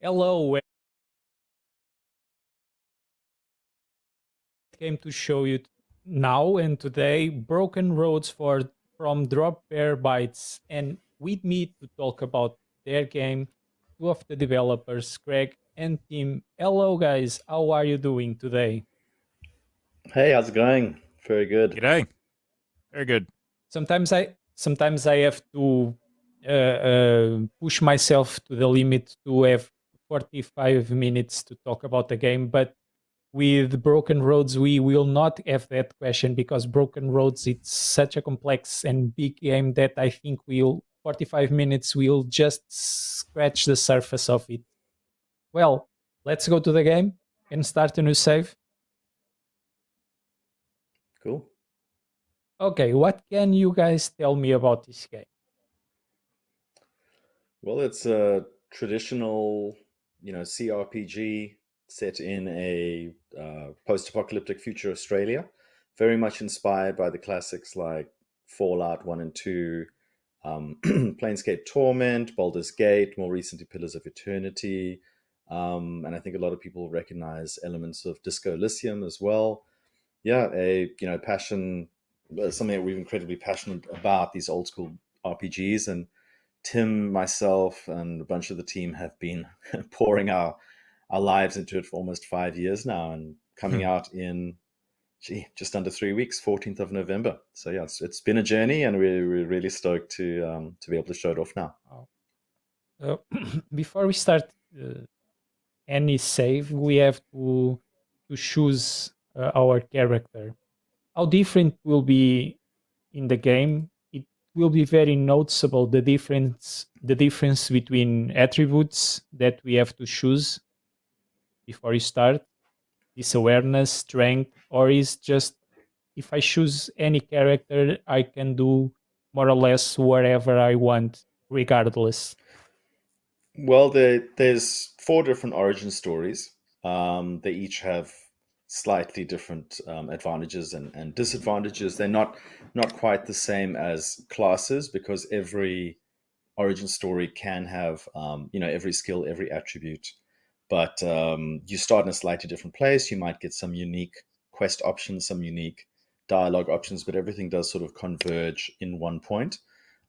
Hello, I came to show you now and today Broken Roads from Drop Bear Bytes, and with me to talk about their game, two of the developers, Craig and Tim. Hello, guys. How are you doing today? Hey, how's it going? Very good. G'day. Very good. Sometimes I have to push myself to the limit to have 45 minutes to talk about the game, but with Broken Roads we will not have that question because Broken Roads, it's such a complex and big game that I think we'll 45 minutes will just scratch the surface of it. Well, let's go to the game and start a new save. Cool. Okay, what can you guys tell me about this game? Well, it's a traditional, CRPG set in a post-apocalyptic future Australia, very much inspired by the classics like Fallout 1 and 2, Planescape Torment, Baldur's Gate, more recently Pillars of Eternity, and I think a lot of people recognize elements of Disco Elysium as well. Yeah, passion, something that we're incredibly passionate about, these old school RPGs. And Tim, myself, and a bunch of the team have been pouring our lives into it for almost 5 years now, and coming out in just under 3 weeks, 14th of November. So yeah, it's been a journey, and we're really stoked to be able to show it off now. Oh. Before we start any save, we have to choose our character. How different will be in the game? It will be very noticeable the difference between attributes that we have to choose before you start. This awareness, strength, or is just if I choose any character, I can do more or less whatever I want, regardless. Well, there's four different origin stories. They each have slightly different advantages and disadvantages. They're not quite the same as classes, because every origin story can have every skill, every attribute. But you start in a slightly different place. You might get some unique quest options, some unique dialogue options, but everything does sort of converge in one point.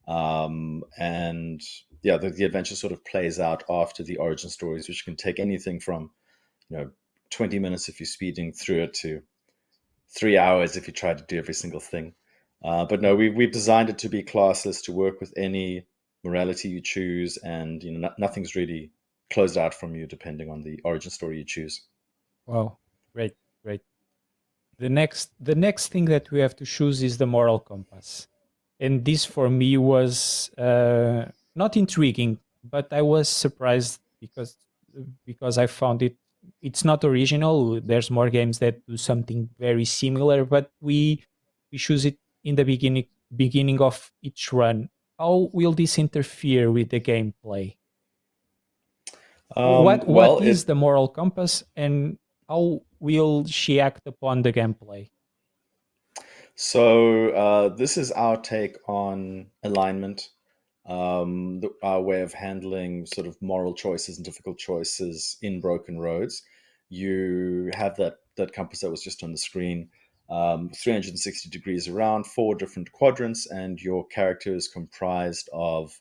And yeah, the adventure sort of plays out after the origin stories, which can take anything from 20 minutes if you're speeding through it to 3 hours if you try to do every single thing. But no, we've designed it to be classless, to work with any morality you choose, and nothing's really closed out from you depending on the origin story you choose. Wow, great, great. The next thing that we have to choose is the moral compass, and this for me was not intriguing, but I was surprised because I found it's not original. There's more games that do something very similar, but we choose it in the beginning of each run. How will this interfere with the gameplay? What Well, is the moral compass, and how will she act upon the gameplay? this is our take on alignment, our way of handling sort of moral choices and difficult choices in Broken Roads. You have that compass that was just on the screen, 360 degrees around, four different quadrants, and your character is comprised of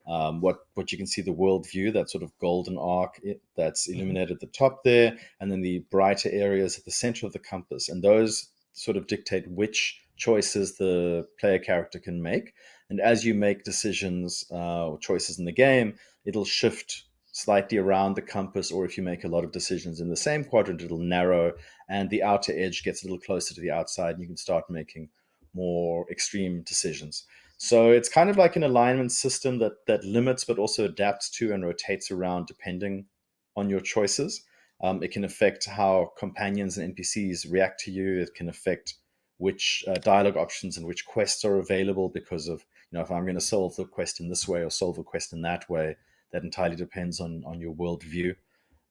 what you can see, the world view, that sort of golden arc that's Mhm. illuminated at the top there, and then the brighter areas at the center of the compass. And those sort of dictate which choices the player character can make. And as you make decisions or choices in the game, it'll shift slightly around the compass, or if you make a lot of decisions in the same quadrant, it'll narrow, and the outer edge gets a little closer to the outside, and you can start making more extreme decisions. So it's kind of like an alignment system that limits but also adapts to and rotates around depending on your choices. It can affect how companions and NPCs react to you. It can affect which dialogue options and which quests are available, because of, if I'm going to solve the quest in this way or solve a quest in that way, that entirely depends on your worldview.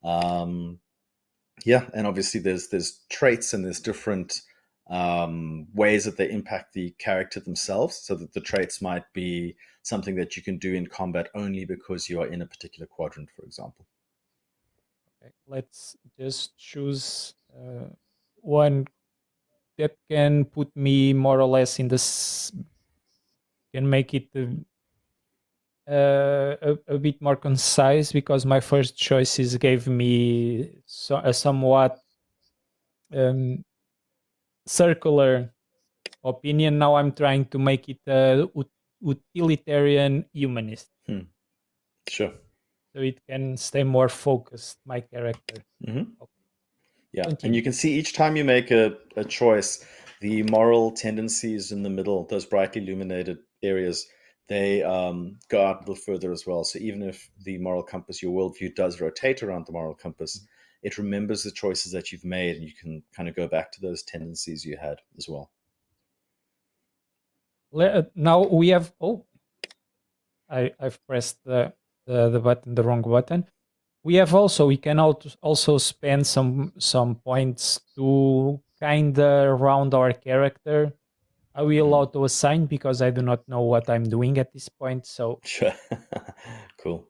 Um, yeah, and obviously there's traits, and there's different ways that they impact the character themselves. So that the traits might be something that you can do in combat only because you are in a particular quadrant, for example. Okay, let's just choose one that can put me more or less in this, can make it a bit more concise, because my first choices gave me a somewhat circular opinion. Now I'm trying to make it a utilitarian humanist, Sure. so it can stay more focused, my character. Mm-hmm. Okay. Yeah, Continue. and you can see each time you make a choice, the moral tendencies in the middle, those brightly illuminated areas, they go out a little further as well. So even if the moral compass, your worldview, does rotate around the moral compass, it remembers the choices that you've made, and you can kind of go back to those tendencies you had as well. Now we have. Oh, I've pressed the button, the wrong button. We can also spend some points to kind of round our character. Are we allowed to assign, because I do not know what I'm doing at this point? So Sure. Cool.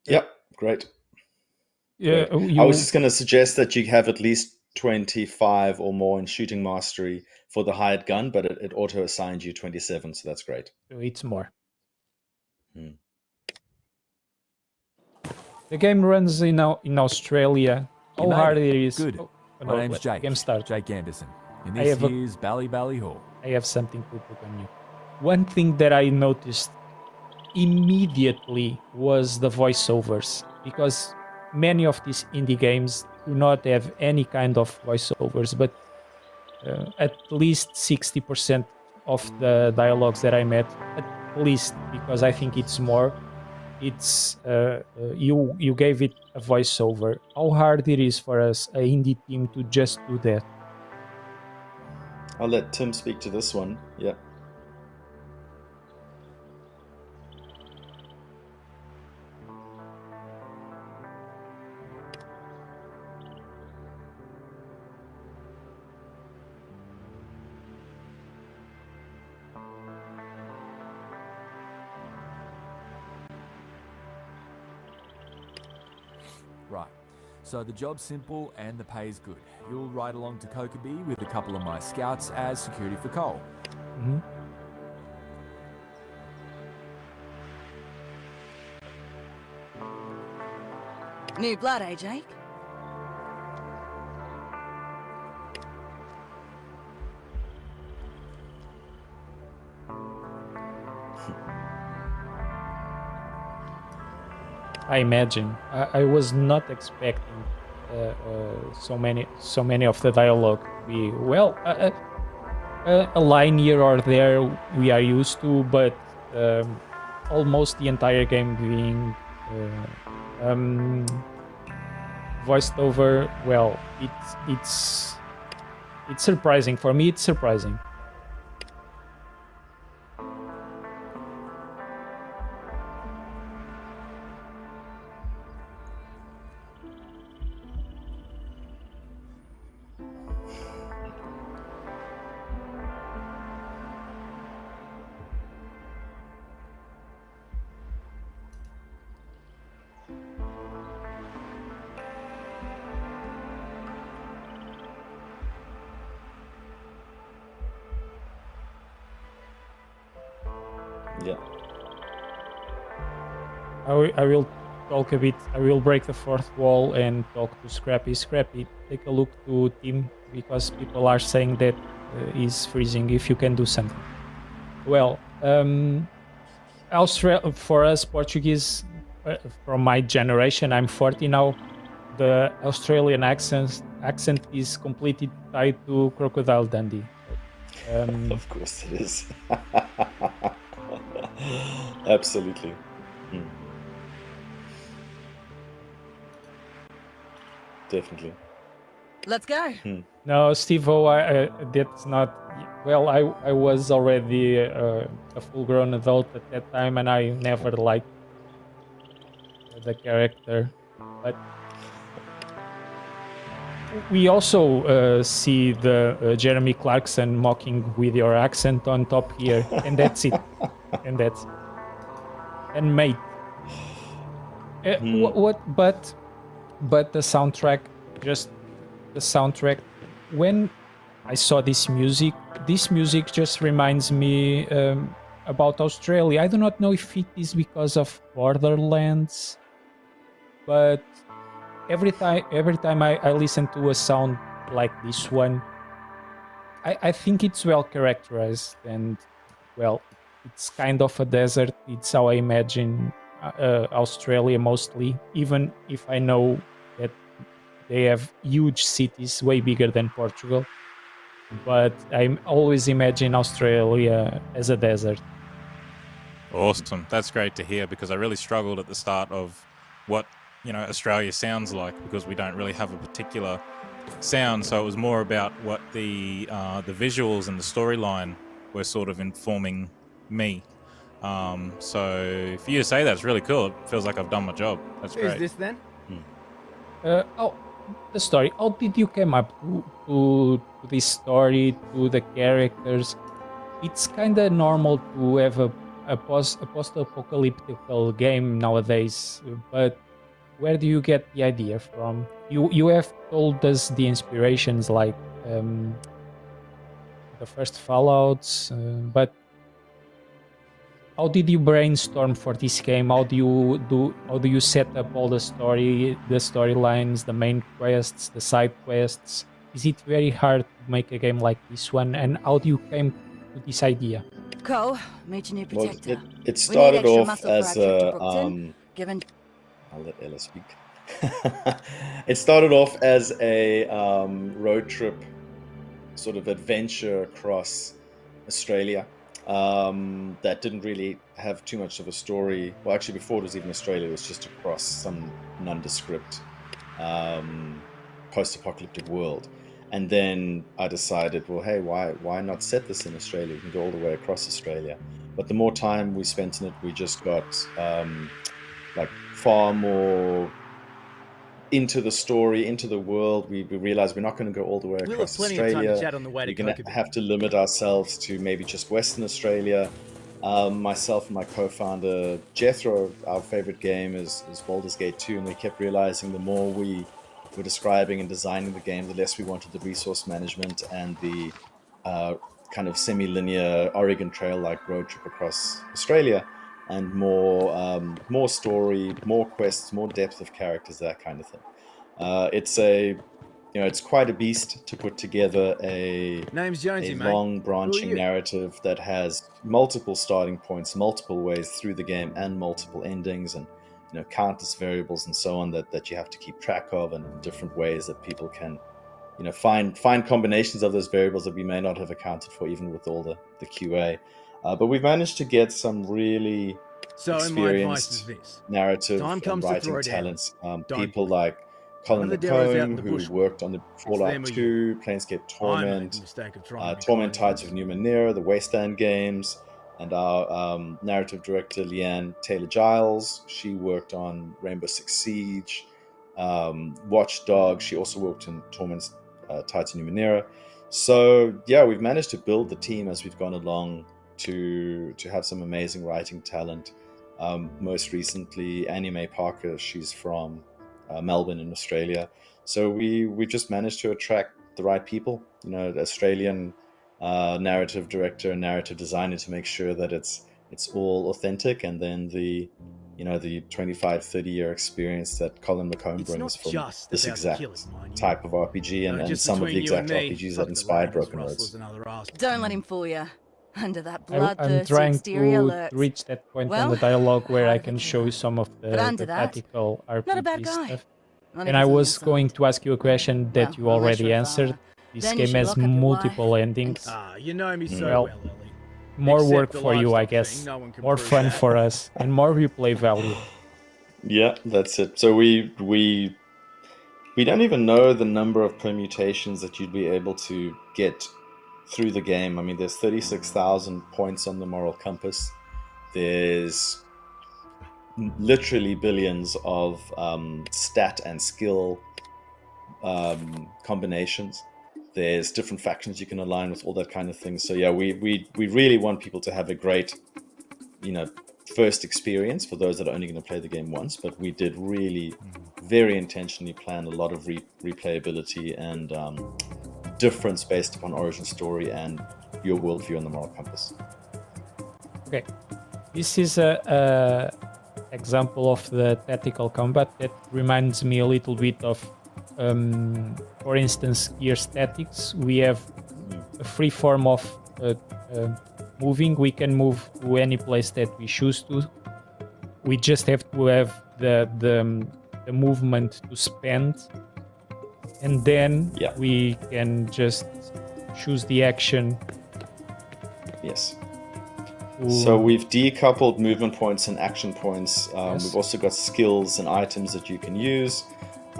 Yep, great. Great. I was just going to suggest that you have at least 25 or more in shooting mastery for the hired gun, but it auto assigned you 27, so that's great. It's more. The game runs in Australia. How hard it is? Good. My name's Jake. Game start. Jake Anderson. And this is Bally Hall. I have something to put on you. One thing that I noticed immediately was the voiceovers, because many of these indie games do not have any kind of voiceovers, but at least 60% of the dialogues that I met, at least, because I think it's more, it's you gave it a voiceover. How hard it is for us, a indie team, to just do that? I'll let Tim speak to this one. Yeah. Right. So the job's simple and the pay's good. You'll ride along to Kokobee with a couple of my scouts as security for Cole. Mm-hmm. New blood, eh, Jake? I imagine. I was not expecting so many of the dialogue to be, well, a line here or there we are used to, but almost the entire game being voiced over. Well, it's surprising for me. It's surprising. Yeah. I will talk a bit. I will break the fourth wall and talk to Scrappy. Scrappy, take a look to Tim, because people are saying that he's freezing. If you can do something. Well, for us Portuguese, from my generation, I'm 40 now. The Australian accent is completely tied to Crocodile Dundee. Of course it is. Absolutely. Definitely. Let's go. No, Steve-O, that's not... Well, I was already a full-grown adult at that time, and I never liked the character. But we also see the Jeremy Clarkson mocking with your accent on top here, and that's it. And mate. What? But the soundtrack, just the soundtrack. When I saw this music just reminds me about Australia. I do not know if it is because of Borderlands, but every time I listen to a sound like this one, I think it's well characterized, and well, it's kind of a desert. It's how I imagine Australia mostly, even if I know that they have huge cities way bigger than Portugal. But I always imagine Australia as a desert. Awesome. That's great to hear, because I really struggled at the start of what, Australia sounds like, because we don't really have a particular sound. So it was more about what the visuals and the storyline were sort of informing me. So for you to say that's really cool. It feels like I've done my job. That's Who's great. this then? The story. How did you come up to this story, to the characters? It's kind of normal to have a post-apocalyptic game nowadays, but where do you get the idea from? You have told us the inspirations, like the first Fallouts, but how did you brainstorm for this game? How do you set up all the storylines, the main quests, the side quests? Is it very hard to make a game like this one? And how do you came to this idea? Cole, meet your new Well, protector. it started extra off muscle for as our trip to a Brookton, given I'll let Ella speak. It started off as a road trip sort of adventure across Australia that didn't really have too much of a story. Well, actually, before it was even Australia, it was just across some nondescript post-apocalyptic world. And then I decided, well, hey, why not set this in Australia? We can go all the way across Australia. But the more time we spent in it, we just got like far more into the story, into the world. We realized we're not going to go all the way We'll have across plenty of time to Australia. chat on the way to We're going to Kokobee. have to limit ourselves to maybe just Western Australia. Myself and my co-founder Jethro, our favorite game is Baldur's Gate 2, and we kept realizing the more we were describing and designing the game, the less we wanted the resource management and the kind of semi-linear Oregon Trail-like road trip across Australia, and more story, more quests, more depth of characters, that kind of thing. It's quite a beast to put together a Name's Jonesy, mate. long Who are branching you? narrative that has multiple starting points, multiple ways through the game, and multiple endings, and countless variables and so on that you have to keep track of, and different ways that people can find combinations of those variables that we may not have accounted for, even with all the QA. But we've managed to get some really So my advice is experienced this. narrative Time and comes to writing throw down. talents. Don't People pull it. like Colin One of the deros out in McCone, the who bush. worked on the them Fallout or 2, Planescape I made Torment, the mistake of trying to be Torment kind. Tides of Numenera, the Wasteland games, and our narrative director, Leanne Taylor-Giles. She worked on Rainbow Six Siege, Watchdog. She also worked in Torment Tides of Numenera. So, yeah, we've managed to build the team as we've gone along to have some amazing writing talent. Most recently, Annie Mae Parker, she's from Melbourne in Australia. So we just managed to attract the right people, the Australian narrative director and narrative designer, to make sure that it's all authentic, and then the 25, 30-year experience that Colin McComb It's brings not from just this about exact killing, mind you. type of RPG and Just some of the between you and exact me, RPGs fuck that inspired the Broken rustlers Roads. and other assholes. Don't let him fool you. Under that I'm bloodthirsty trying exterior to lurks. reach that point Well, on the dialogue where I heart of a can show killer. you some of But under the that, tactical not a bad RPG guy. stuff. Not And if I he's on was your going side. to ask you a question that Well, you unless already you're a answered. father. This Then you game should has lock up your multiple wife endings. You know me so Well, well, Ellie. More Except work the for you, I livestock guess. thing, no one can More prove fun that. for us, and more replay value. Yeah, that's it. So we don't even know the number of permutations that you'd be able to get through the game. I mean, there's 36,000 points on the moral compass. There's literally billions of stat and skill combinations. There's different factions you can align with, all that kind of thing. So yeah, we really want people to have a great, first experience for those that are only going to play the game once, but we did really very intentionally plan a lot of replayability and difference based upon origin story and your worldview on the moral compass. Okay, this is a example of the tactical combat that reminds me a little bit of, for instance, Gear Statics. We have a free form of moving. We can move to any place that we choose to. We just have to have the movement to spend, and then we can just choose the action. Yes. So we've decoupled movement points and action points. We've also got skills and items that you can use.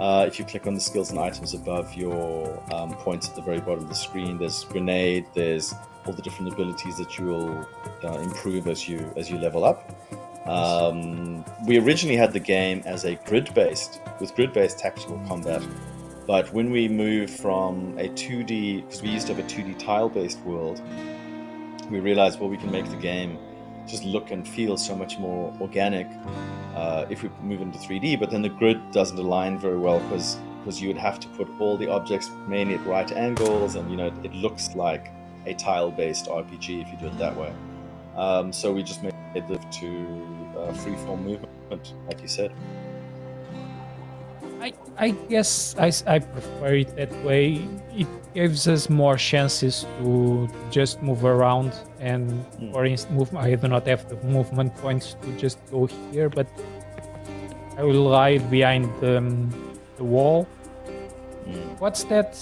If you click on the skills and items above your points at the very bottom of the screen, there's grenade, there's all the different abilities that you will improve as you level up. We originally had the game as a grid-based tactical combat, but when we moved from a 2D, because we used to have a 2D tile-based world, we realized, well, we can make the game just look and feel so much more organic if we move into 3D, but then the grid doesn't align very well because you would have to put all the objects mainly at right angles, and it looks like a tile-based RPG if you do it that way. So we just made it to freeform movement, like you said. I guess I prefer it that way. It gives us more chances to just move around, and for instance, I do not have the movement points to just go here, but I will hide behind the wall. What's that?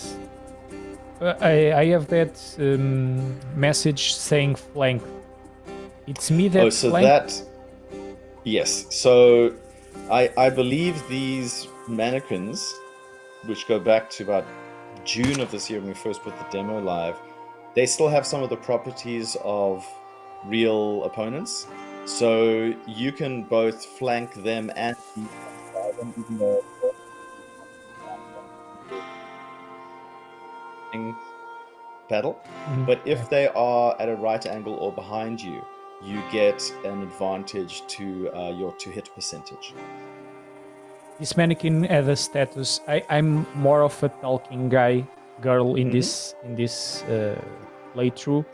I have that message saying flank. It's me that flank? Yes. So I believe these mannequins, which go back to about June of this year when we first put the demo live, they still have some of the properties of real opponents. So you can both flank them and them, even though battle. But if they are at a right angle or behind you, you get an advantage to your to-hit percentage. This mannequin has a status. I'm more of a talking girl in this playthrough.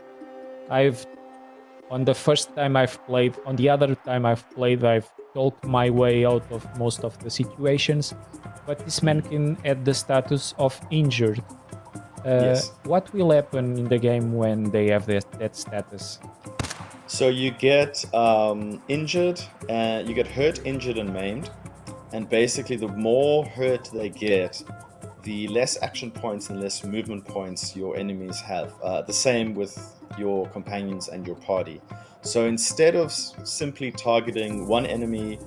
On the first time I've played, on the other time I've played, I've talked my way out of most of the situations. But this mannequin had the status of injured. Yes. What will happen in the game when they have that status? So you get injured, you get hurt, injured, and maimed. And basically, the more hurt they get, the less action points and less movement points your enemies have. The same with your companions and your party. So instead of simply targeting one enemy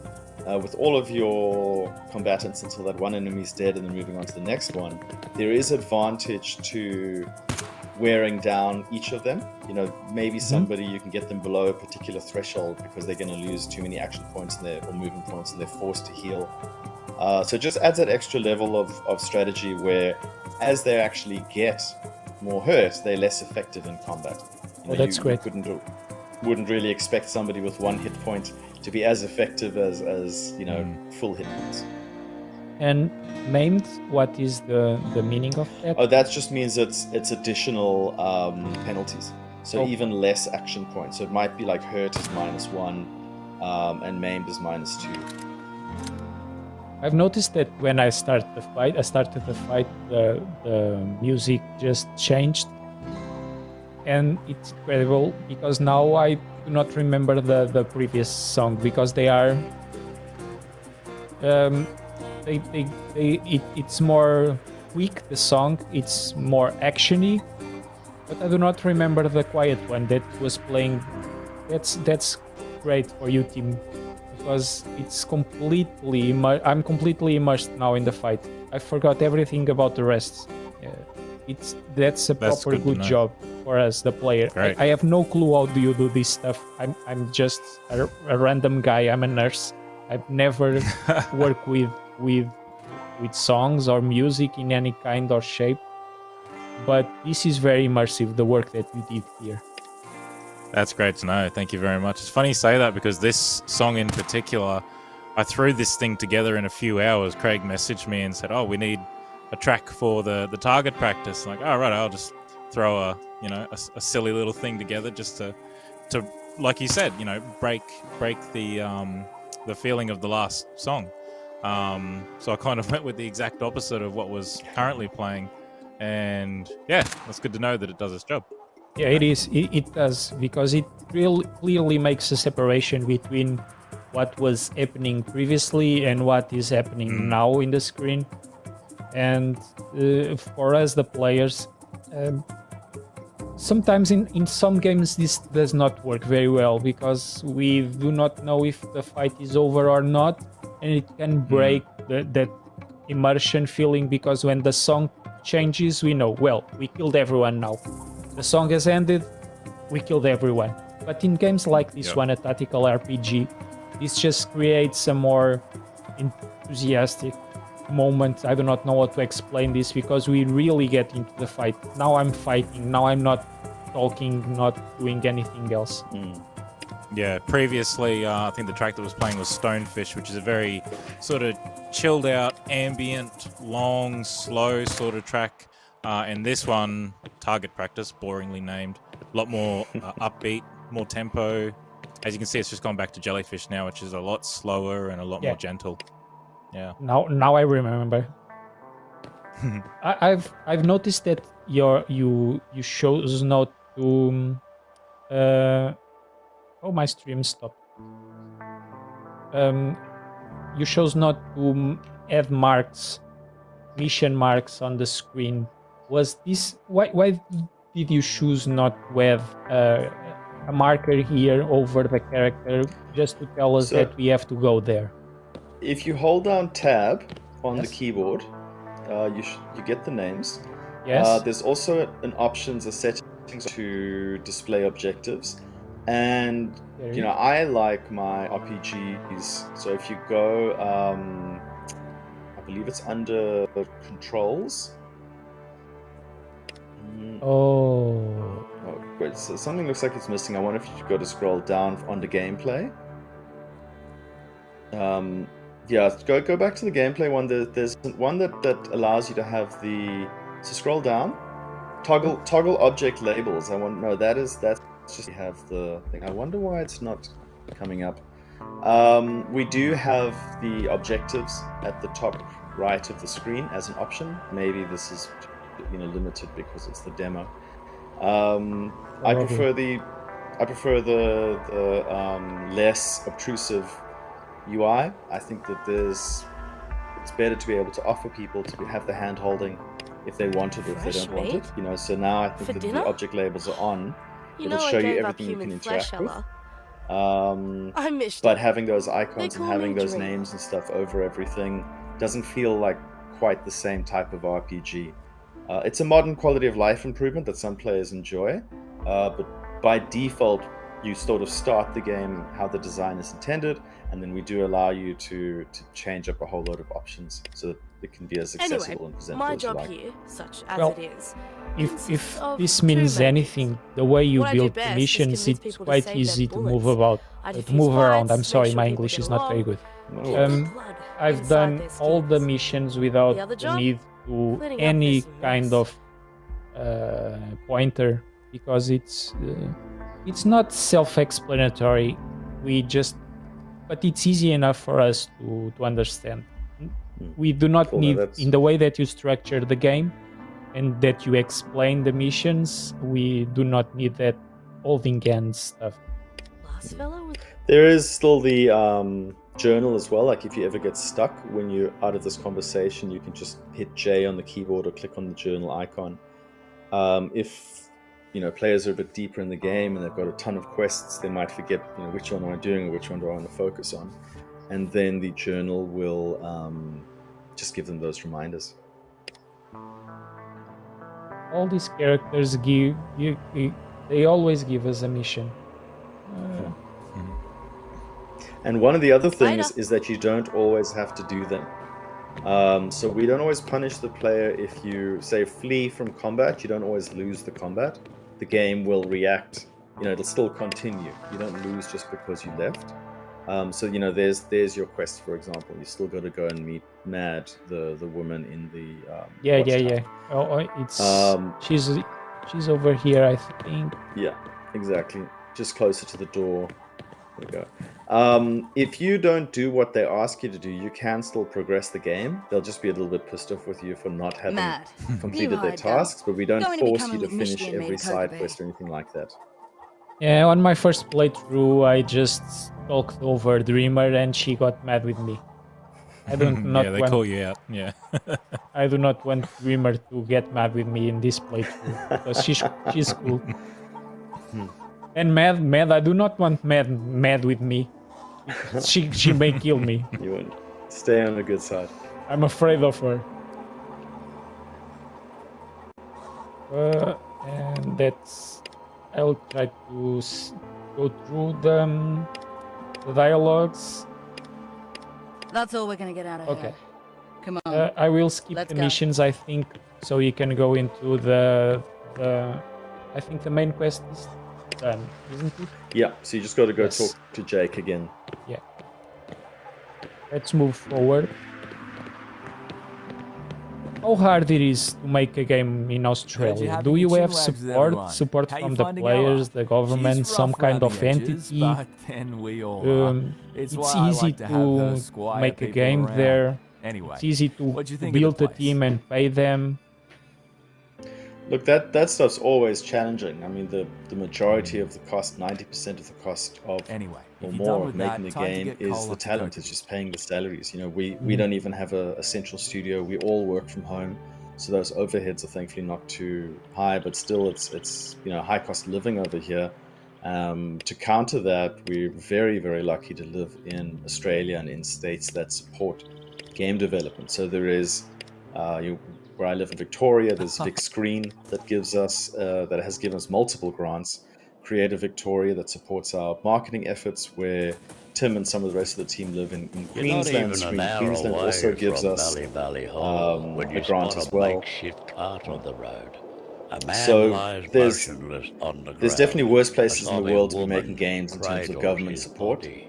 with all of your combatants until that one enemy is dead and then moving on to the next one, there is advantage to wearing down each of them. Maybe somebody, you can get them below a particular threshold because they're going to lose too many action points or movement points, and they're forced to heal. So it just adds that extra level of strategy where as they actually get more hurt, they're less effective in combat. That's great. You wouldn't really expect somebody with one hit point to be as effective as full hit points. And maimed, what is the meaning of that? Oh, that just means it's additional penalties. So even less action points. So it might be like hurt is -1, and maimed is -2. I've noticed that when I started the fight, the music just changed. And it's incredible because now I do not remember the previous song because they are it's more quick, the song, it's more actiony, but I do not remember the quiet one that was playing. That's great for you, Tim, because it's I'm completely immersed now in the fight. I forgot everything about the rest. That's a proper good job for us, the player. I have no clue how do you do this stuff. I'm just a random guy. I'm a nurse. I've never worked with songs or music in any kind or shape, but this is very immersive, the work that you did here. That's great to know. Thank you very much. It's funny you say that because this song in particular, I threw this thing together in a few hours. Craig messaged me and said, "Oh, we need a track for the target practice." I'm like, "Oh, right, I'll just throw a silly little thing together just to like you said, break the feeling of the last song." So I kind of went with the exact opposite of what was currently playing, and yeah, it's good to know that it does its job. Yeah, it is. It does, because it really clearly makes a separation between what was happening previously and what is happening now in the screen. And for us, the players, sometimes in some games this does not work very well, because we do not know if the fight is over or not, and it can break that immersion feeling, because when the song changes, we know, well, we killed everyone now. The song has ended, we killed everyone. But in games like this one, a tactical RPG, this just creates a more enthusiastic moment. I do not know how to explain this, because we really get into the fight. Now I'm fighting, now I'm not talking, not doing anything else. Yeah, previously, I think the track that was playing was Stonefish, which is a very sort of chilled out, ambient, long, slow sort of track. And this one, Target Practice, boringly named, a lot more upbeat, more tempo. As you can see, it's just gone back to Jellyfish now, which is a lot slower and a lot more gentle. Yeah. Now I remember. I've noticed that you chose not to. My stream stopped. You chose not to add marks, mission marks on the screen. Was this why did you choose not to have a marker here over the character, just to tell us that we have to go there? If you hold down Tab on the keyboard, you get the names. Yes. There's also an options, a setting to display objectives, and I like my RPGs. So if you go, I believe it's under controls. Oh, wait. So something looks like it's missing. I wonder if you should go to scroll down onto gameplay. Go back to the gameplay one. There's one that allows you to have so scroll down, toggle object labels. That's just you have the thing. I wonder why it's not coming up. We do have the objectives at the top right of the screen as an option. Maybe this is limited because it's the demo. I prefer the less obtrusive UI. I think that it's better to be able to offer people to have the hand holding if they want it or if they don't want it. So now I think that the object labels are on. It'll show you everything you can interact with. But having those icons and having those names and stuff over everything doesn't feel like quite the same type of RPG. It's a modern quality of life improvement that some players enjoy, but by default, you sort of start the game how the design is intended, and then we do allow you to change up a whole load of options so that it can be as accessible and presentable my as you job like. here, such as it is, if this means anything, the way you build the missions, it's quite easy to move around. I'm sorry, my English is not very good. I've done all the missions without the need to any kind of pointer, because it's not self-explanatory. But it's easy enough for us to understand. We do not need, in the way that you structure the game and that you explain the missions, we do not need that holding hands stuff. There is still the journal as well. Like if you ever get stuck when you're out of this conversation, you can just hit J on the keyboard or click on the journal icon. If players are a bit deeper in the game and they've got a ton of quests, they might forget which one am I doing or which one do I want to focus on, and then the journal will just give them those reminders. All these characters they always give us a mission. And one of the other things is that you don't always have to do them. So we don't always punish the player if you say flee from combat. You don't always lose the combat. The game will react it'll still continue. You don't lose just because you left. So there's your quest, for example. You still got to go and meet Mad, the woman in the watchtower. It's she's over here, I think. Yeah, exactly. Just closer to the door. There we go. If you don't do what they ask you to do, you can still progress the game. They'll just be a little bit pissed off with you for not having Mad. completed their hide, tasks, but we don't Going to be force coming you to with finish Michigan every made side Kokobe. quest or anything like that. Yeah, on my first playthrough, I just talked over Dreamer and she got mad with me. I don't not yeah, they want, call you out. Yeah. I do not want Dreamer to get mad with me in this playthrough because she's cool. And mad, I do not want mad with me. She may kill me. You won't stay on the good side. I'm afraid of her. And that's. I'll try to go through the dialogues. That's all we're gonna get out of Okay. her. Come on. I will skip Let's the go. missions, I think, so you can go into the. I think the main quest is done, isn't it? Yeah, so you just got to go Yes. talk to Jake again. Yeah. Let's move forward. How hard it is to make a game in Australia? having Do you your have chinwags with support? everyone. Support How you from the finding players, Ella? the government, She's some rough kind around of the edges, entity? but then we all are. It's It's why I easy like to have her to squire make a people game around. there. Anyway, It's easy to what'd you think of the build a place? team and pay them. Look, that stuff's always challenging. I mean, the majority of the cost, 90% of the cost of Anyway, or if you're more done of with making that, the time to game get is Cole the up to talent. Kokobe. It's just paying the salaries. We don't even have a central studio. We all work from home, so those overheads are thankfully not too high. But still, it's high cost of living over here. To counter that, we're very, very lucky to live in Australia and in states that support game development. So there is, where I live in Victoria, there's Vic Screen that gives us, that has given us multiple grants. Creative Victoria that supports our marketing efforts, where Tim and some of the rest of the team live in You're not Queensland. even Screen an hour Queensland away also gives from us Mallee Valley Hall when a you grant spot as a well. makeshift cart on the road. A man So lies there's motionless on the ground. There's definitely worse A places in the sobbing world to be woman making games in terms of cradles government his support. body.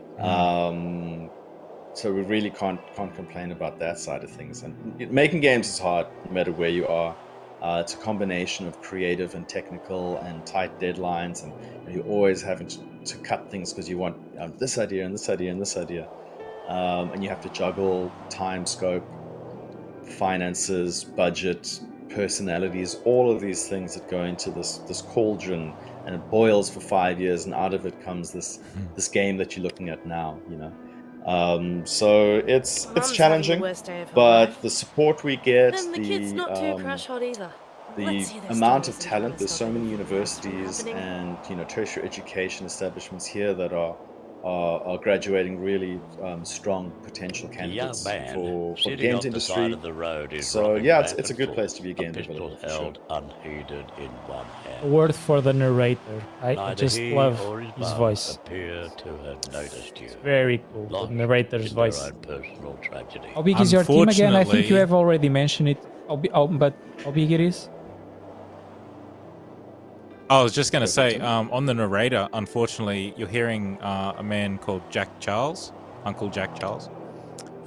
So we really can't complain about that side of things. And making games is hard, no matter where you are. It's a combination of creative and technical and tight deadlines, and you're always having to cut things because you want this idea and this idea and this idea, and you have to juggle time, scope, finances, budget, personalities, all of these things that go into this cauldron, and it boils for 5 years, and out of it comes this game that you're looking at now. So it's Mum's having the challenging, worst day of her but life. the support we get, And the kid's not too crush hot either. the Let's hear their amount of stories and talent, try to there's stop so many anything worse from universities happening. and tertiary education establishments here that are graduating really strong potential A young candidates man for the sitting games off the side industry. of the road is So rocking yeah, back it's a and good place forth, to be a game pistol developer for held sure. unheeded in one A hand. word for the narrator. I Neither just he love or his his mum voice. appear to have noticed you. It's very cool. Lost The narrator's in their voice. own personal tragedy. How big is your team again? I think you Unfortunately- have already mentioned it. But how big it is? I was just going to say, on the narrator, unfortunately, you're hearing a man called Jack Charles, Uncle Jack Charles.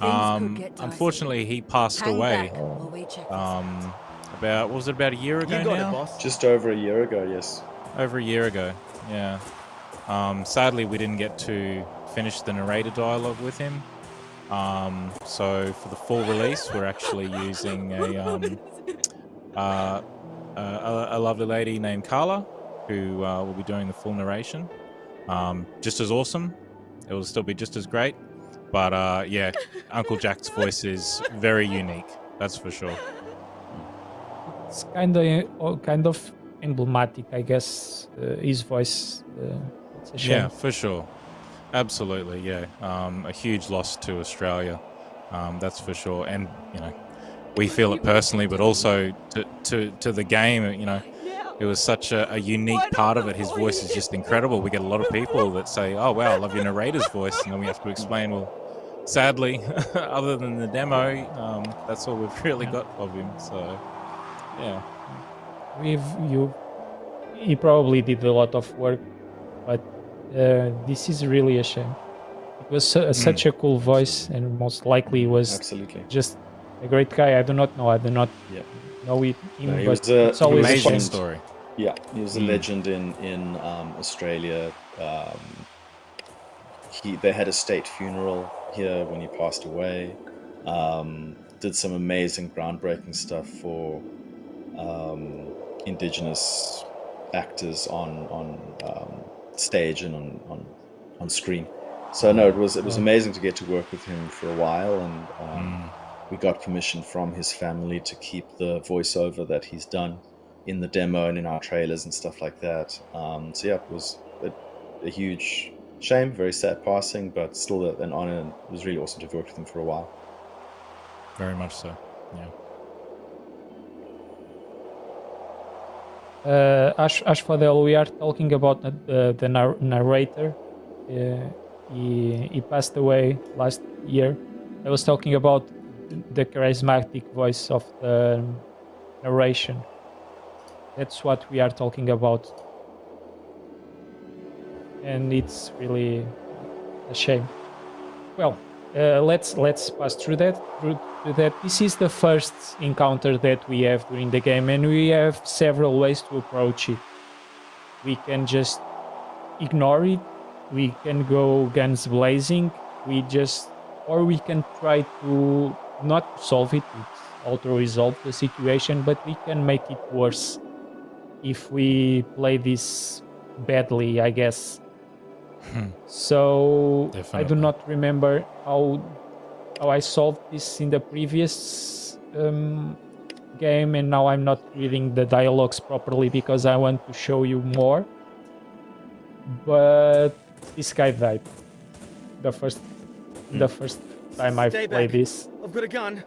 Things could get dicey. Unfortunately, he passed Hang away back while we check this. about, what was it, about a year ago You got now? it, boss. Just over a year ago, yes. Over a year ago, yeah. Sadly, we didn't get to finish the narrator dialogue with him. So for the full release, we're actually using a lovely lady named Carla, who will be doing the full narration. Just as awesome. It will still be just as great. But yeah, Uncle Jack's voice is very unique. That's for sure. It's kind of emblematic, I guess. His voice. It's a shame. Yeah, for sure. Absolutely, yeah. A huge loss to Australia. That's for sure. And, we feel it personally, but also to the game, it was such a unique part of it. His voice is just incredible. We get a lot of people that say, oh, wow, I love your narrator's voice. And then we have to explain, well, sadly, other than the demo, that's all we've really got of him. So, yeah. He probably did a lot of work but this is really a shame. It was such a cool voice, and most likely was Absolutely. just a great guy. I do not know. I do not Yeah. know him, No, he but was a- it's always a Amazing shame. story. Yeah, he was a legend in Australia. They had a state funeral here when he passed away. Did some amazing groundbreaking stuff for Indigenous actors on stage and on screen. So no, it was amazing to get to work with him for a while, and we got permission from his family to keep the voiceover that he's done in the demo and in our trailers and stuff like that. So yeah, it was a huge shame, very sad passing, but still an honor, and it was really awesome to have worked with him for a while. Very much so. Yeah. Ashfadel, we are talking about the narrator. He passed away last year. I was talking about the charismatic voice of the narration. That's what we are talking about. And it's really a shame. Well, let's pass through that. This is the first encounter that we have during the game, and we have several ways to approach it. We can just ignore it. We can go guns blazing. Or we can try to not solve it. It's auto-resolve the situation, but we can make it worse if we play this badly, I guess. So I do Definitely. not remember how I solved this in the previous game, and now I'm not reading the dialogues properly because I want to show you more. But this guy died the first time I Stay played back. this. I've got a gun.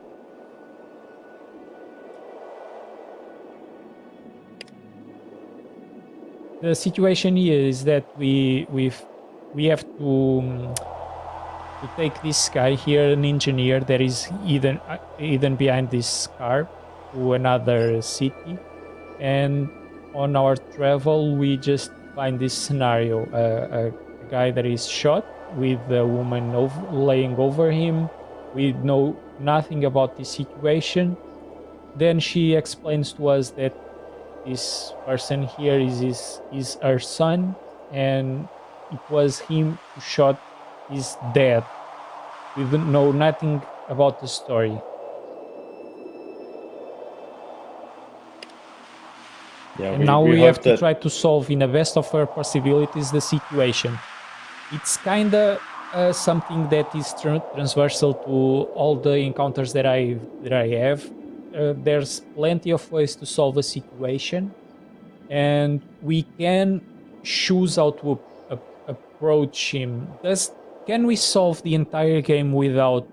The situation here is that we have to take this guy here, an engineer that is hidden behind this car, to another city, and on our travel we just find this scenario: a guy that is shot with a woman laying over him. We know nothing about this situation. Then she explains to us that this person here is her son, and it was him who shot his dad. We don't know nothing about the story. Yeah, And now we have hope to that try to solve, in the best of our possibilities, the situation. It's kind of something that is transversal to all the encounters that I have. There's plenty of ways to solve a situation, and we can choose how to approach him. Can we solve the entire game without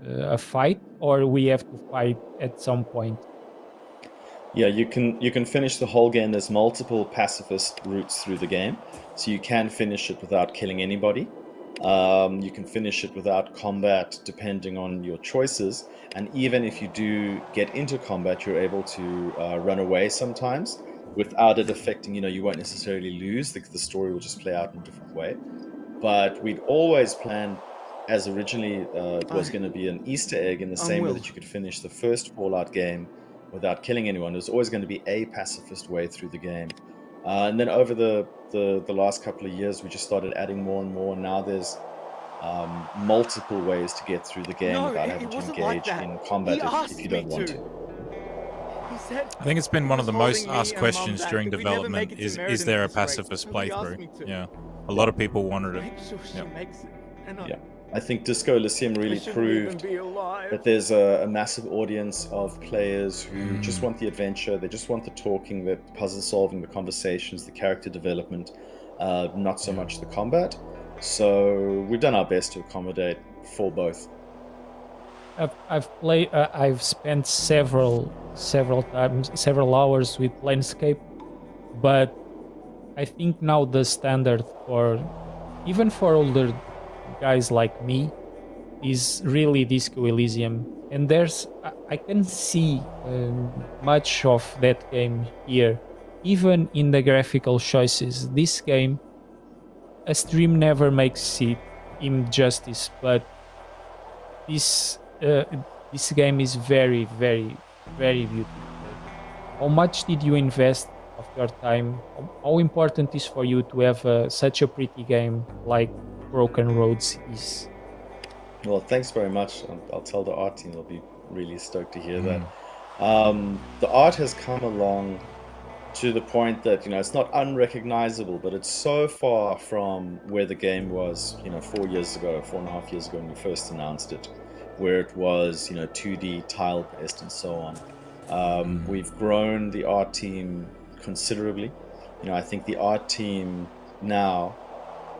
a fight, or we have to fight at some point? Yeah, you can finish the whole game. There's multiple pacifist routes through the game, so you can finish it without killing anybody. You can finish it without combat, depending on your choices. And even if you do get into combat, you're able to run away sometimes without it affecting. You won't necessarily lose. The story will just play out in a different way. But we'd always planned, as originally it was going to be an Easter egg, in the same way that you could finish the first Fallout game without killing anyone. There's always going to be a pacifist way through the game. And then over the last couple of years, we just started adding more and more. And now there's multiple ways to get through the game without having to engage in combat if you don't want to. I think it's been one of the most asked questions during development is there a pacifist playthrough? Yeah. A lot of people wanted it. Yeah. I think Disco Elysium really proved that there's a massive audience of players who just want the adventure, they just want the talking, the puzzle solving, the conversations, the character development, not so much the combat. So we've done our best to accommodate for both. I've spent several hours with Planescape, but I think now the standard even for older guys like me is really Disco Elysium, and I can see much of that game here, even in the graphical choices. This game a stream never makes him justice, but this game is very, very, very beautiful. How much did you invest of your time? How important is for you to have such a pretty game like Broken Roads is? Well, thanks very much. I'll tell the art team they'll be really stoked to hear that. The art has come along to the point that, you know, it's not unrecognizable, but it's so far from where the game was, you know, 4 years ago, 4.5 years ago when we first announced it, where it was, you know, 2D tile based and so on. We've grown the art team considerably. You know, I think the art team now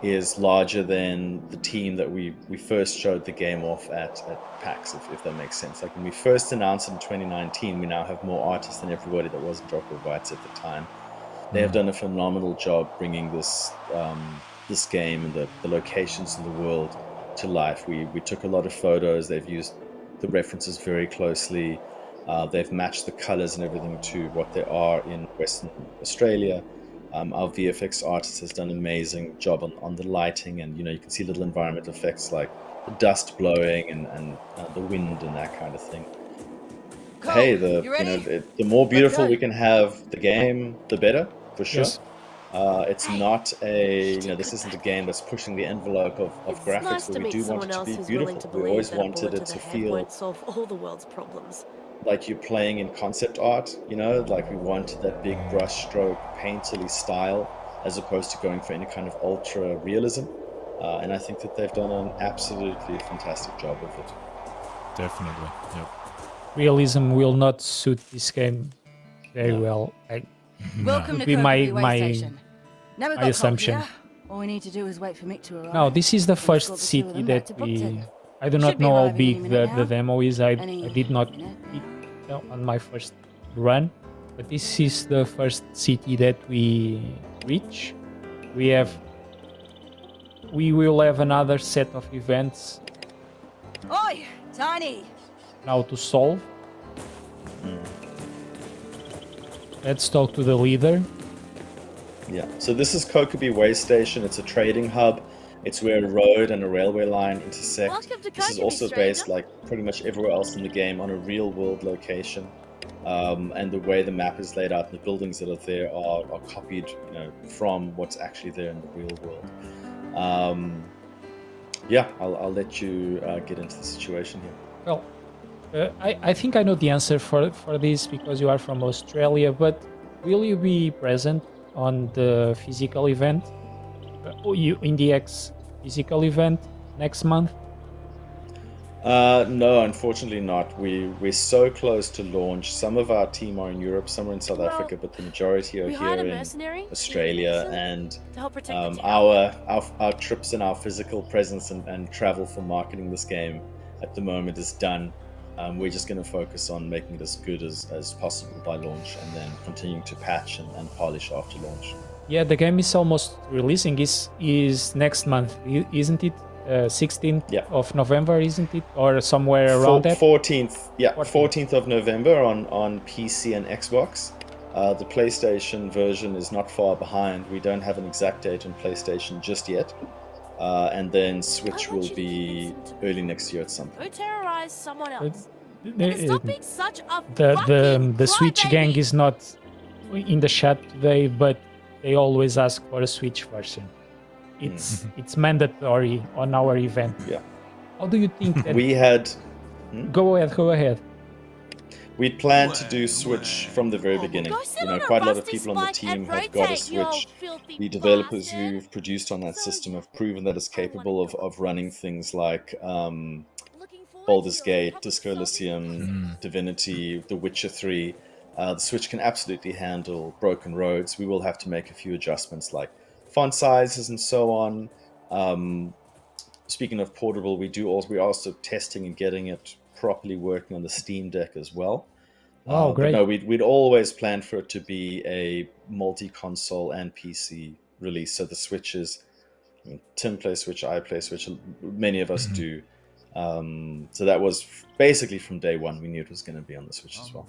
is larger than the team that we first showed the game off at PAX, if that makes sense. Like when we first announced it in 2019, we now have more artists than everybody that was in Drop Bear Bytes at the time. They have done a phenomenal job bringing this game and the locations in the world to life. We took a lot of photos. They've used the references very closely. They've matched the colors and everything to what they are in Western Australia. Our VFX artist has done an amazing job on the lighting, and you know, you can see little environmental effects like the dust blowing and the wind and that kind of thing. Cool. Hey, You ready? the more beautiful go. we can have the game, the better, for sure. Yes. It's not this isn't a game that's pushing the envelope of It's graphics, nice but to we meet do want someone it to else be who's willing beautiful. to We always believe that a wanted bullet it to to the head feel won't solve all the world's problems. like you're playing in concept art, you know, like we wanted that big brush stroke, painterly style, as opposed to going for any kind of ultra realism. And I think that they've done an absolutely fantastic job of it. Definitely. Yep. Realism will not suit this game very No. well. Welcome to Would be Kobe my- Way Station. Never my got assumption. cold here. All we need to do is wait for Mick to arrive. No, this is the We've first got the two of city them back that to Brookton. I do Should not be know how arriving any big minute the now. demo is. I Any did not minute, beat on my first run, but this is the first city that we reach. We will have another set of events Oi, Tiny! now to solve. Let's talk to the leader. Yeah, so this is Kokobe Way Station. It's a trading hub. It's where a road and a railway line intersect. Welcome to This is Kokobe, also stranger. based, like pretty much everywhere else in the game, on a real-world location. And the way the map is laid out and the buildings that are there are copied, you know, from what's actually there in the real world. Yeah, I'll let you get into the situation here. Well, I think I know the answer for this because you are from Australia, but will you be present on the physical event? In the X physical event next month? No, unfortunately not. We're so close to launch. Some of our team are in Europe, some are in South Well, Africa, but the majority are We hired here a in mercenary, Australia. Mason, And to help protect the town. our trips and our physical presence and travel for marketing this game at the moment is done. We're just going to focus on making it as good as possible by launch, and then continuing to patch and polish after launch. Yeah, the game is almost releasing. Is next month, isn't it? 16th Yeah. of November, isn't it? Or somewhere around that? 14th, yeah, 14th. 14th of November on PC and Xbox. The PlayStation version is not far behind. We don't have an exact date on PlayStation just yet. And then Switch I want will you to keep be listening to me. early next year at some Go point. terrorize someone else. The, And stop being such a the fucking Switch crybaby. gang is not in the chat today, but they always ask for a Switch version. It's mandatory on our event. Yeah. How do you think that? We had Go ahead. we'd planned to do Switch from the very beginning. Go sit You know, on a quite a lot of rusty people on the spike and team have got a rotate, you old Switch. filthy The developers bastard. who've produced on that So system have proven that it's capable of running things like Looking forward Baldur's to your Gate, public Disco service Elysium, Divinity, The Witcher 3. The Switch can absolutely handle Broken Roads. We will have to make a few adjustments like font sizes and so on. Speaking of portable, we're also testing and getting it properly working on the Steam Deck as well. Wow, great. But no, we'd always planned for it to be a multi-console and PC release. So the Switch is, I mean, Tim plays Switch, I play Switch, many of us do. So that was basically from day one. We knew it was going to be on the Switch as well.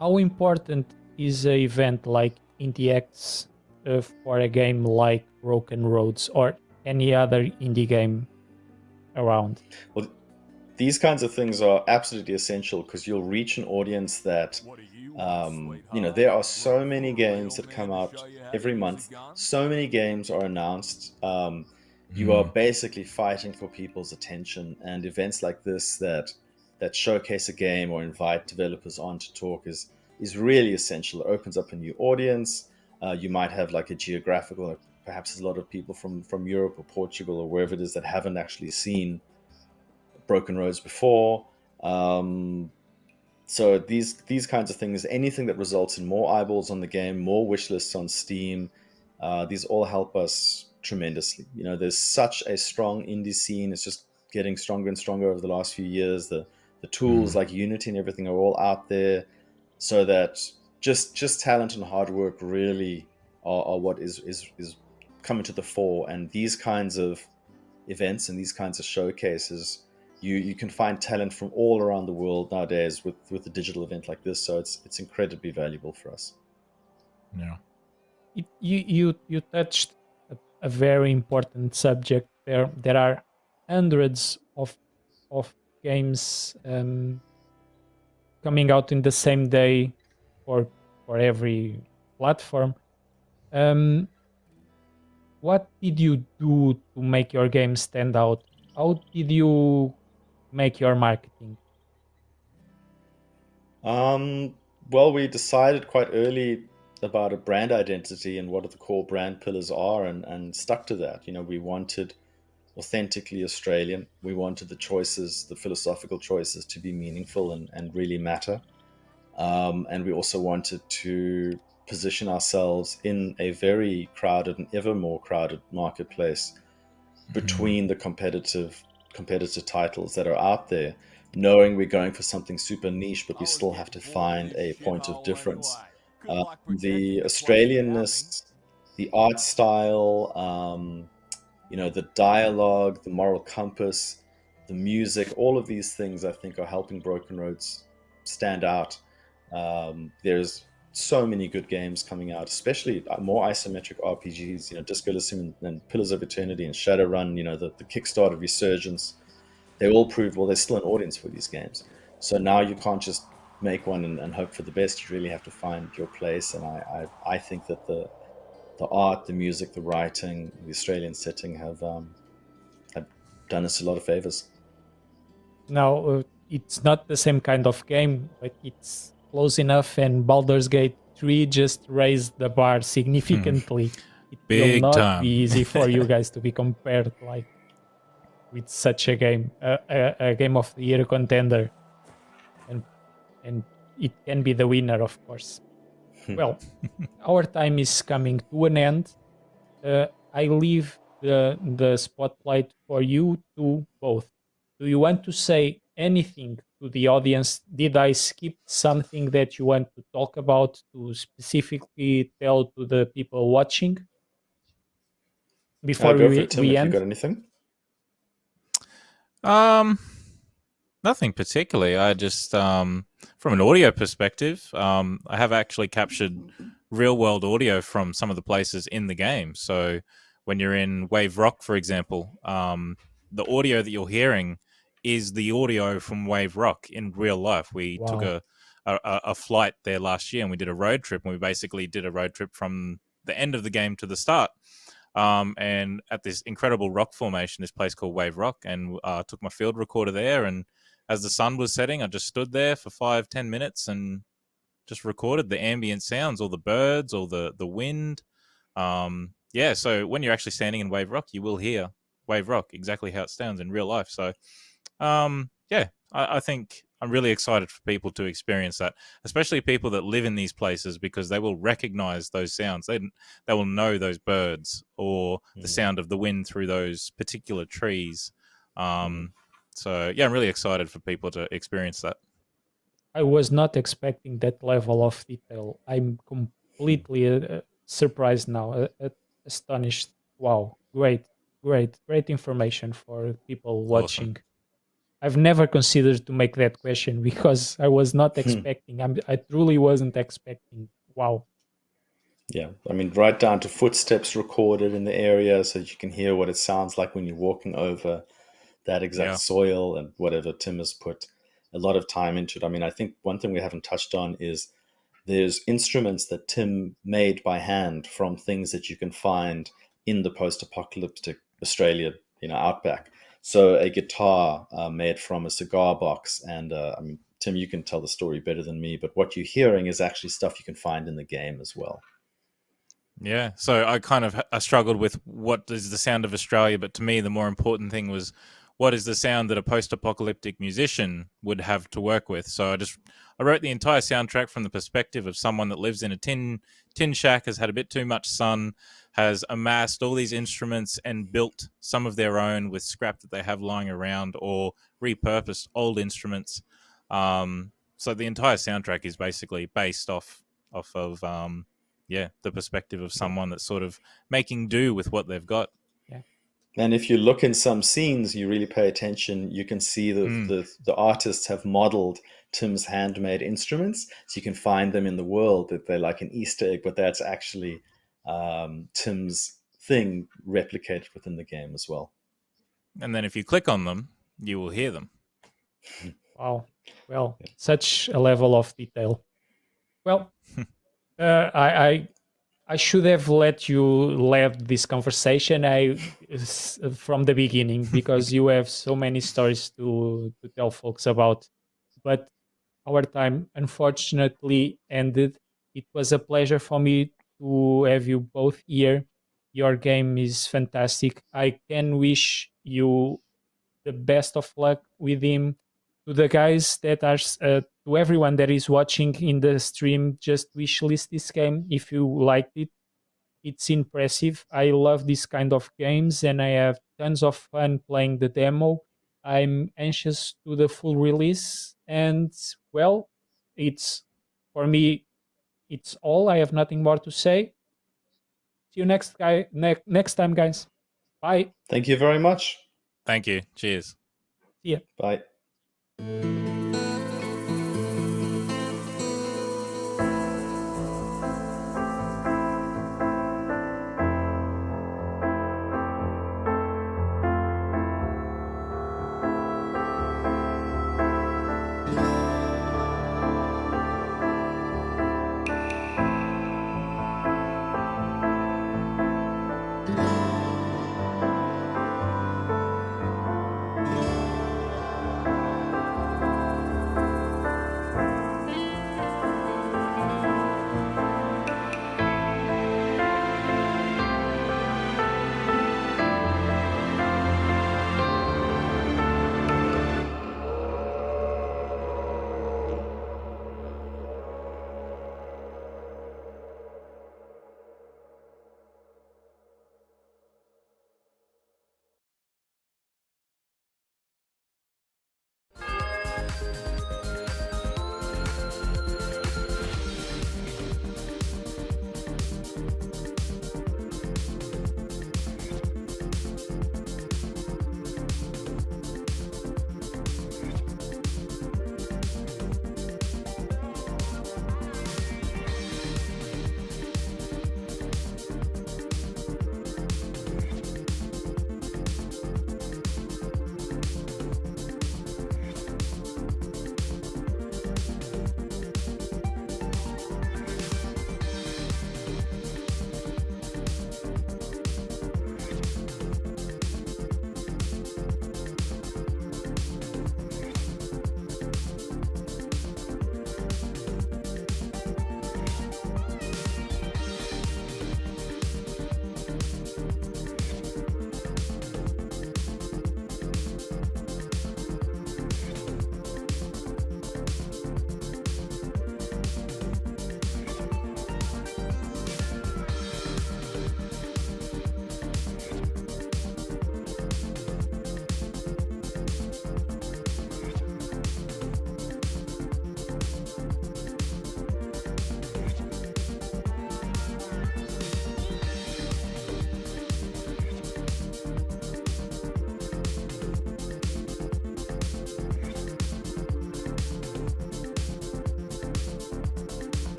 How important is an event like IndieX for a game like Broken Roads or any other indie game around? Well, these kinds of things are absolutely essential because you'll reach an audience that, there are so many games that come out every month. So many games are announced. You are basically fighting for people's attention, and events like this that showcase a game or invite developers on to talk is really essential. It opens up a new audience. You might have like a geographical, perhaps a lot of people from Europe or Portugal or wherever it is that haven't actually seen Broken Roads before. So these kinds of things, anything that results in more eyeballs on the game, more wish lists on Steam, these all help us tremendously. There's such a strong indie scene. It's just getting stronger and stronger over the last few years. The tools like Unity and everything are all out there, so that just talent and hard work really are what is coming to the fore. And these kinds of events and these kinds of showcases, you can find talent from all around the world nowadays with a digital event like this. So it's incredibly valuable for us. Yeah. You touched a very important subject there. There are hundreds of games coming out in the same day for every platform. What did you do to make your game stand out? How did you make your marketing? Well, we decided quite early about a brand identity and what the core brand pillars are, and stuck to that. We wanted authentically Australian. We wanted the choices, the philosophical choices, to be meaningful and really matter. And we also wanted to position ourselves in a very crowded and ever more crowded marketplace between the competitor titles that are out there, knowing we're going for something super niche, but we still have to find a point of difference. The Australianness, the art style, the dialogue, the moral compass, the music, all of these things I think are helping Broken Roads stand out. There's so many good games coming out, especially more isometric RPGs, Disco Elysium and Pillars of Eternity and Shadowrun, the Kickstarter resurgence. They all proved, well, there's still an audience for these games. So now you can't just make one and hope for the best. You really have to find your place. And I think that the art, the music, the writing, the Australian setting have done us a lot of favors. Now, it's not the same kind of game, but it's close enough, and Baldur's Gate 3 just raised the bar significantly. It Big will not time. be easy for you guys to be compared with such a game, a Game of the Year contender. And it can be the winner, of course. Well, our time is coming to an end. I leave the spotlight for you two both. Do you want to say anything to the audience? Did I skip something that you want to talk about, to specifically tell to the people watching before Go for it, Tim, we if end? you got anything. Nothing particularly. I just, from an audio perspective, I have actually captured real world audio from some of the places in the game. So when you're in Wave Rock, for example, the audio that you're hearing is the audio from Wave Rock in real life. We took a flight there last year, and we did a road trip, and we basically did a road trip from the end of the game to the start. And at this incredible rock formation, this place called Wave Rock, and took my field recorder there, and as the sun was setting, I just stood there for 5-10 minutes and just recorded the ambient sounds, all the birds, all the wind. So when you're actually standing in Wave Rock, you will hear Wave Rock exactly how it sounds in real life. So I think I'm really excited for people to experience that, especially people that live in these places, because they will recognize those sounds. They will know those birds or the sound of the wind through those particular trees. So yeah, I'm really excited for people to experience that. I was not expecting that level of detail. I'm completely surprised now, astonished. Wow, great information for people watching. Awesome. I've never considered to make that question because I was not expecting. I truly wasn't expecting. Wow. Yeah, I mean, right down to footsteps recorded in the area so that you can hear what it sounds like when you're walking over that exact soil, and whatever Tim has put a lot of time into it. I mean, I think one thing we haven't touched on is there's instruments that Tim made by hand from things that you can find in the post-apocalyptic Australia, outback. So a guitar made from a cigar box, and I mean, Tim, you can tell the story better than me, but what you're hearing is actually stuff you can find in the game as well. Yeah, so I struggled with what is the sound of Australia, but to me the more important thing was what is the sound that a post-apocalyptic musician would have to work with. So I wrote the entire soundtrack from the perspective of someone that lives in a tin shack, has had a bit too much sun, has amassed all these instruments and built some of their own with scrap that they have lying around, or repurposed old instruments. So the entire soundtrack is basically based off of the perspective of someone that's sort of making do with what they've got. Yeah. And if you look in some scenes, you really pay attention, you can see the artists have modeled Tim's handmade instruments. So you can find them in the world, that they're like an Easter egg, but that's actually Tim's thing replicated within the game as well. And then if you click on them, you will hear them. Wow. Well, such a level of detail. Well, I should have let you lead this conversation from the beginning, because you have so many stories to tell folks about. But our time unfortunately ended. It was a pleasure for me to have you both here. Your game is fantastic. I can wish you the best of luck with him. To the guys that are, to everyone that is watching in the stream, just wishlist this game if you liked it. It's impressive. I love this kind of games, and I have tons of fun playing the demo. I'm anxious to the full release, and well, it's for me. It's all. I have nothing more to say. See you next time, guys. Bye. Thank you very much. Thank you. Cheers. See ya. Bye.